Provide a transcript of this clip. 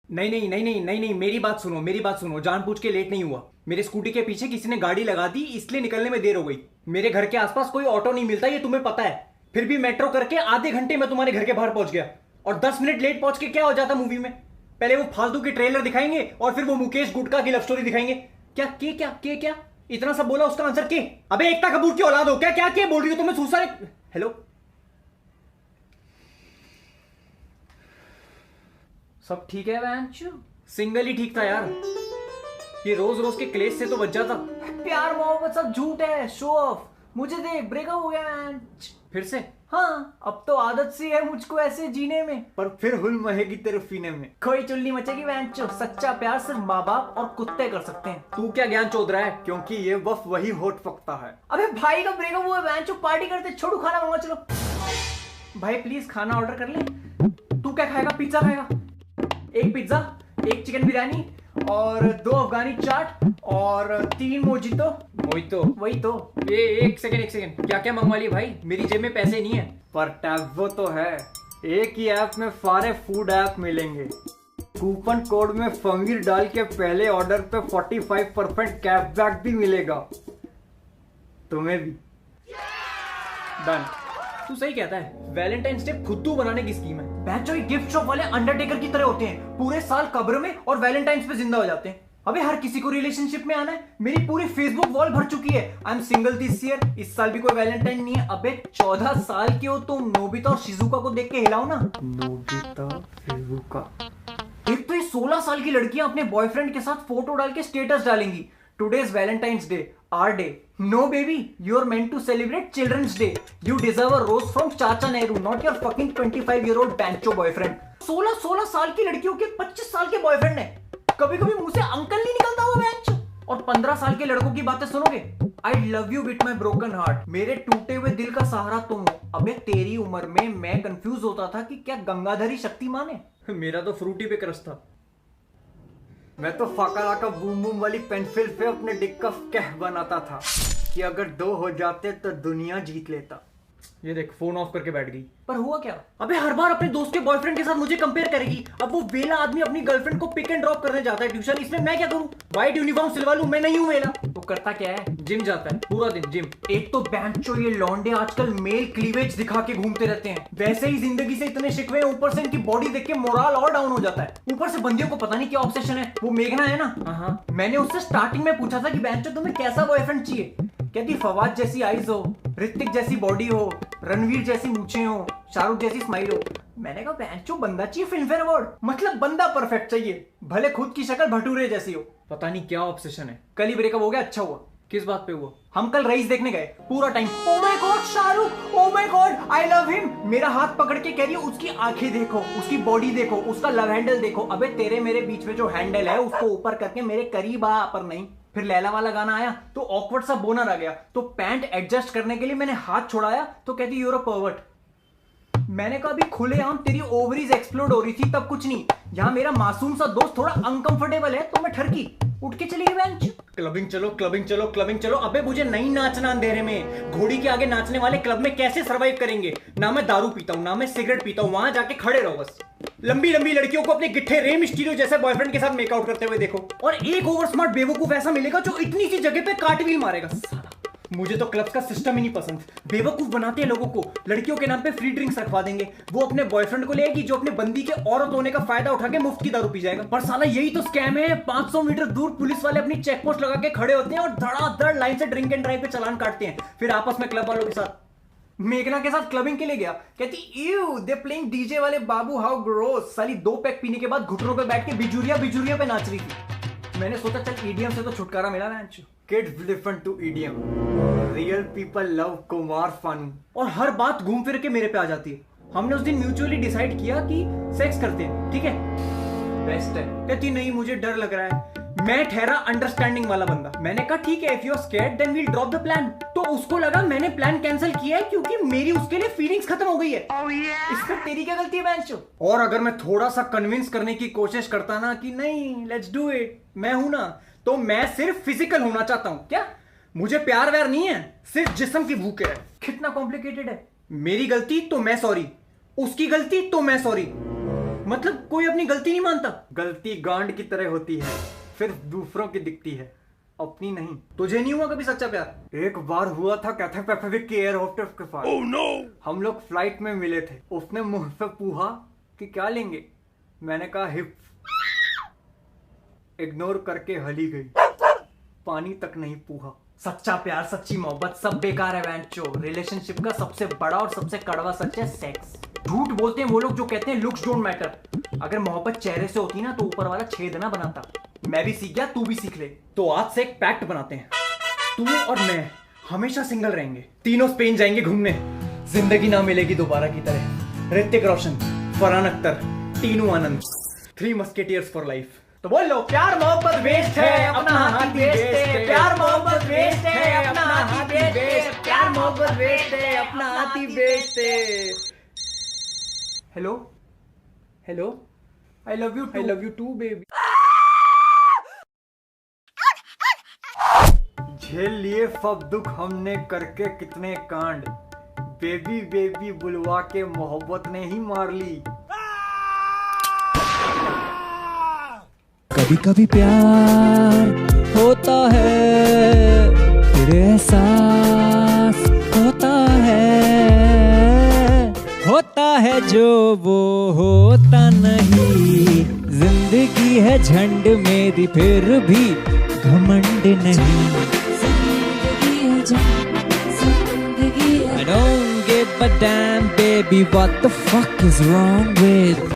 नहीं नहीं नहीं नहीं नहीं नहीं, मेरी बात सुनो, मेरी बात सुनो। जानबूझ के लेट नहीं हुआ। मेरे स्कूटी के पीछे किसी ने गाड़ी लगा दी, इसलिए निकलने में देर हो गई। मेरे घर के आसपास कोई ऑटो नहीं मिलता, ये तुम्हें पता है। फिर भी मेट्रो करके आधे घंटे में तुम्हारे घर के बाहर पहुंच गया। और 10 मिनट लेट पहुंच के क्या हो जाता मूवी में? पहले वो फालतू के ट्रेलर दिखाएंगे और फिर वो मुकेश गुटका की लव स्टोरी दिखाएंगे। क्या के क्या के क्या इतना सब बोला, उसका आंसर के? अबे एकता कपूर की औलाद हो क्या? क्या के बोल रही हो तुम्हें? सुसारे। हेलो, सब ठीक है वैंचू? सिंगल ही ठीक था यार। ये रोज रोज के क्लेश से तो बच जाता। प्यार मोहब्बत सब झूठ है, शो ऑफ। मुझे देख, ब्रेकअप हो गया मैन। फिर से? हाँ, अब तो आदत सी है मुझको ऐसे जीने में, पर फिर हुल महेगी तेरे सीने में। कोई चुल्ली मचेगी वैंचो। सच्चा प्यार सिर्फ माँ बाप और कुत्ते कर सकते हैं। तू क्या ज्ञान चोद रहा है? क्योंकि ये बस वही होठ पकता है। अबे भाई का ब्रेकअप हुआ वैंचो, पार्टी करते। छोड़ू खाना मंगा, चलो। भाई प्लीज खाना ऑर्डर कर ले। तू क्या खाएगा? पिज्जा खाएगा? एक पिज्जा, एक चिकन बिरयानी और 2 अफगानी चाट और 3 मोजितो। मोहितो? वही तो। ये एक सेकंड, क्या क्या मंगवा लिए भाई? मेरी जेब में पैसे नहीं है। पर टैब्बो तो है। एक ही ऐप में सारे फूड ऐप मिलेंगे। कूपन कोड में फंगीर डाल के पहले ऑर्डर पे 45% कैशबैक भी मिलेगा। तुम्हें भी। डन। तू सही कहता है, वैलेंटाइंस डे खुद्दू बनाने की स्कीम है। बैचो ये गिफ्ट शॉप वाले अंडरटेकर की तरह होते हैं, पूरे साल कब्र में और वैलेंटाइंस पे जिंदा हो जाते हैं। अबे हर किसी को रिलेशनशिप में आना है। मेरी पूरी फेसबुक वॉल भर चुकी है, I am single this year. इस साल भी कोई वैलेंटाइन नहीं है। अबे 14 साल के हो तुम। नोबिता और शिजुका को देख के हिलाओ ना। Nobita, Shizuka. एक तो ये 16 साल की लड़कियां अपने बॉयफ्रेंड के साथ फोटो डाल के स्टेटस डालेंगी, today is Valentine's day, our day. No baby, you are meant to celebrate children's day. You deserve a rose from Chacha Nehru, not your fucking 25-year-old बैंचो बॉयफ्रेंड। 16 साल की लड़कियों के 25 साल के बॉयफ्रेंड है। कभी कभी मुंह से अंकल नहीं निकलता हुआ बैंचो। और 15 साल के लड़कों की बातें सुनोगे। आई love you with my broken heart. मेरे टूटे हुए दिल का सहारा तुम हो। अबे तेरी उम्र में मैं कंफ्यूज होता था कि क्या गंगाधरी शक्तिमान है। मेरा तो फ्रूटी पे क्रश था। मैं तो फाका लाका बूम बूम वाली पेंसिल पे अपने डिक का कह बनाता था कि अगर 2 हो जाते तो दुनिया जीत लेता। ये देख, फोन ऑफ करके बैठ गई। पर हुआ क्या? अबे हर बार अपने दोस्त के बॉयफ्रेंड के साथ मुझे कंपेयर करेगी। अब वो वेला आदमी अपनी गर्लफ्रेंड को पिक एंड ड्रॉप करने जाता है ट्यूशन, इसमें मैं क्या करूं? व्हाइट यूनिफॉर्म सिलवा लूं? मैं नहीं हूं वेला। तो करता क्या है? जिम जाता है पूरा दिन, जिम। एक तो बैंचो ये लौंडे आजकल मेल क्लीवेज दिखा के घूमते रहते हैं। वैसे ही जिंदगी से इतने शिकवे हैं, ऊपर से इनकी बॉडी देख के मोरल और डाउन हो जाता है। ऊपर से बंदियों को पता नहीं क्या ऑब्सेशन है। वो मेघना है ना, हाँ, मैंने उससे स्टार्टिंग में पूछा था कि बैंचो तुम्हें कैसा बॉयफ्रेंड चाहिए? कहती फवाद जैसी आईज हो, ऋतिक जैसी बॉडी हो, रणवीर जैसी मूछें हो, शाहरुख जैसी स्माइल हो। मैंने कहा बैंचो बंदा चाहिए फिल्म फेयर अवार्ड, मतलब बंदा परफेक्ट चाहिए, भले खुद की शक्ल भटूरे जैसी हो। पता नहीं क्या ऑब्सेशन है। कल ही ब्रेकअप हो गया, अच्छा हुआ। किस बात पे हुआ? हम कल रईस देखने गए, पूरा time oh my God Shahrukh, oh my God I love him. मेरा हाथ पकड़ के कह रही है उसकी आंखें देखो, उसकी बॉडी देखो, उसका लव हैंडल देखो। अबे तेरे मेरे बीच में जो हैंडल है उसको ऊपर करके मेरे करीब आ, पर नहीं। फिर लैला वाला गाना आया तो ऑकवर्ड सा बोनर आ गया, तो पैंट एडजस्ट करने के लिए मैंने हाथ छोड़ाया तो कहती यूर अ पर्वर्ट। मैंने कहा अभी खुलेआम तेरी ओवरीज एक्सप्लोड हो रही थी तब कुछ नहीं, यहां मेरा मासूम सा दोस्त थोड़ा अनकंफर्टेबल है तो मैं ठरकी। उठ के चली गई बेंच। क्लबिंग चलो, क्लबिंग चलो, क्लबिंग चलो। अबे मुझे नहीं नाचना अंधेरे में। घोड़ी के आगे नाचने वाले क्लब में कैसे सरवाइव करेंगे? ना मैं दारू पीता हूं, ना मैं सिगरेट पीता हूं। वहां जाके खड़े रहो बस। लंबी लंबी लड़कियों को अपने गिट्ठे रेम स्टीरियो जैसे बॉयफ्रेंड के साथ मेकआउट करते हुए देखो, और एक ओवर स्मार्ट बेवकूफ ऐसा मिलेगा जो इतनी सी जगह पे कार्टव्हील मारेगा। मुझे तो क्लब का सिस्टम ही नहीं पसंद। बेवकूफ बनाते हैं लोगों को। लड़कियों के नाम पे फ्री ड्रिंक्स रखवा देंगे। वो अपने बॉयफ्रेंड को ले आएगी जो अपने बंदी के औरत होने का फायदा उठा के मुफ्त की दारू पी जाएगा। पर साला यही तो स्कैम है। 500 मीटर दूर पुलिस वाले अपनी चेक पोस्ट लगा के खड़े होते हैं और धड़ाधड़ लाइन से ड्रिंक एंड ड्राइव पे चालान काटते हैं। फिर आपस में क्लब वालों के साथ। मेघना के साथ क्लबिंग के लिए गया, कहती इव दे प्लेइंग डीजे वाले बाबू हाउ ग्रोस। साली 2 पैक पीने के बाद घुटनों पे बैठ के बिजुरिया बिजुरिया पे नाच रही थी। मैंने सोचा चल ईडीएम से तो छुटकारा मिला ना। Kids listen to EDM, real people love Kumar Sanu. और हर बात घूम फिर के मेरे पे आ जाती है। हमने उस दिन म्यूचुअली डिसाइड किया कि सेक्स करते हैं, ठीक है? बेस्ट है। कहती नहीं मुझे डर लग रहा है। मैं ठहरा अंडरस्टैंडिंग वाला बंदा। मैंने कहा ठीक है, if you are scared then we'll drop the plan. तो उसको लगा मैंने प्लान कैंसिल किया है क्योंकि मेरी उसके लिए फीलिंग्स खत्म हो गई है। इसमें तेरी क्या गलती है बेंचो? और अगर मैं थोड़ा सा कन्विंस करने की कोशिश करता ना कि नहीं लेट्स डू इट, मैं हूं ना, तो मैं सिर्फ फिजिकल होना चाहता हूं। क्या? मुझे प्यार व्यार नहीं है, सिर्फ जिस्म की भूख है। कितना कॉम्प्लिकेटेड है। मेरी गलती तो मैं सॉरी, उसकी गलती तो मैं सॉरी। मतलब कोई अपनी गलती नहीं मानता? गलती गांड की तरह होती है, सिर्फ दूसरों की दिखती है, अपनी नहीं। तुझे नहीं हुआ कभी सच्चा प्यार? एक बार हुआ था कैथे पैसिफिक के एयर होस्टेस के साथ। oh, no! हम लोग फ्लाइट में मिले थे। उसने मुझसे पूछा कि क्या लेंगे, मैंने कहा हिप्स। इग्नोर करके हली गई, पानी तक नहीं पूछा। सच्चा प्यार, सच्ची मोहब्बत सब बेकार है वैंचो। रिलेशनशिप का सबसे बड़ा और सबसे कड़वा सच है सेक्स। झूठ बोलते हैं वो लोग जो कहते हैं लुक्स डोंट मैटर। अगर मोहब्बत चेहरे से होती ना तो ऊपर वाला छेद ना बनाता। मैं भी सीख गया, तू भी सीख ले। तो आज से एक पैक्ट बनाते हैं, तू और मैं हमेशा सिंगल रहेंगे, तीनों स्पेन जाएंगे घूमने, जिंदगी ना मिलेगी दोबारा की तरह। ऋतिक रोशन, फरहान अख्तर, टीनू आनंद, 3 मस्केटियर्स फॉर लाइफ। तो बोल लो, प्यार मोहब्बत वेस्ट है, अपना हाथी वेस्ट है। प्यार मोहब्बत वेस्ट है, अपना हाथी वेस्ट है। प्यार मोहब्बत वेस्ट है, अपना हाथी वेस्ट है। Hello hello, I love you too baby. झेल लिए सब दुख हमने करके कितने कांड, बेबी बेबी बुलवा के मोहब्बत ने ही मार ली। कभी कभी प्यार होता है, फिर एहसास होता है जो वो होता नहीं। जिंदगी है झंड मेरी फिर भी घमंड नहीं। I don't give a damn baby, what the fuck is wrong with